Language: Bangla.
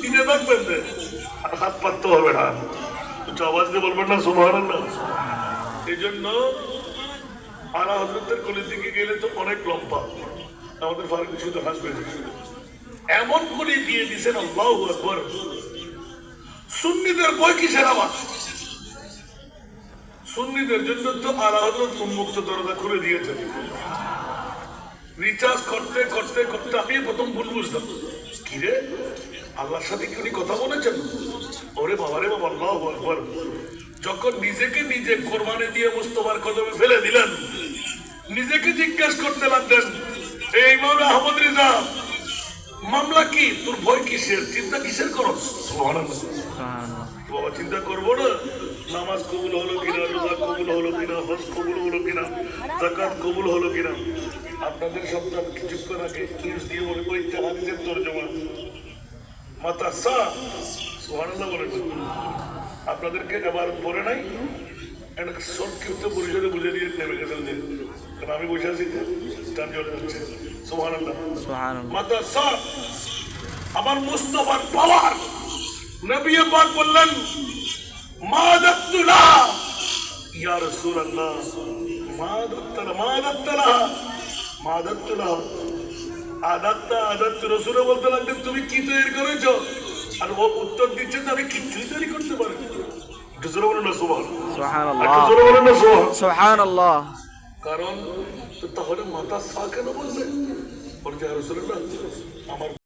দিনে থাকবেন আর হাত পাততে হবে না, একটু আওয়াজ দিয়ে বলবেন না সুবহানাল্লাহ। এই জন্য আলা হযরতের কোলের দিকে গেলে তো অনেক লম্বা, আমাদের ফারুক শুধু হাসবে, এমন করে দিয়ে দিচ্ছেন আল্লাহু আকবার। সুন্নিদের বই কিসের আবার? সুন্নিদের জন্য তো আলা হযরত উন্মুক্ত দরজা খুলে দিয়েছেন। রিচার্জ করতে করতে করতে আমি প্রথম ভুল বুঝলাম, কিরে আল্লাহর সাথে কি উনি কথা বলেছেন? ওরে বাবারে বাবা, আল্লাহু আকবার। যখন নিজেকে নিজে কোরবানি দিয়ে মুস্তাফার কদমে ফেলে দিলেন, নিজেকে জিজ্ঞাসা করতে লাগলেন, এই মৌলানা আহমদ রিজা, মামলা কি? তোর ভয় কিসের, চিন্তা কিসের করস? সুবহানাল্লাহ। বাবা চিন্তা করবো না নামাজ কবুল হলো কিনা, রোজা কবুল হলো কিনা, হজ কবুল হলো কিনা, যাকাত কবুল হলো কিনা। আপনাদের সন্তান কিছুক্ষণ আগে নিউজ দিয়ে বলে ওই হাদিসের তরজমা মাতা সা, সুবহানাল্লাহ বলেন। আপনাদেরকে এবার পড়ে নাই, একটা সংক্ষিপ্ত পরিসরে বুঝে দিয়ে নেমে গেছেন যে, কারণ আমি বসে আছি টান চলে যাচ্ছে। সুবহানাল্লাহ। মাতা সা, আমার মুস্তাফার পাওয়ার। নবী পাক বললেন, মাদাতুলা ইয়া রাসূলুল্লাহ, মাদাতুলা আদাত রাসূল বলতে লাগলেন, তুমি কি তৈরি করেছো? আর ও উত্তর দিচ্ছে, আমি কিছুই তৈরি করতে পারি না। একটু জোরে বলেন না সুবহানাল্লাহ, একটু জোরে বলেন না সুবহানাল্লাহ। কারণ তাহলে মাতা সা কেন বলবে? বলছে ইয়া রাসূলুল্লাহ, আমার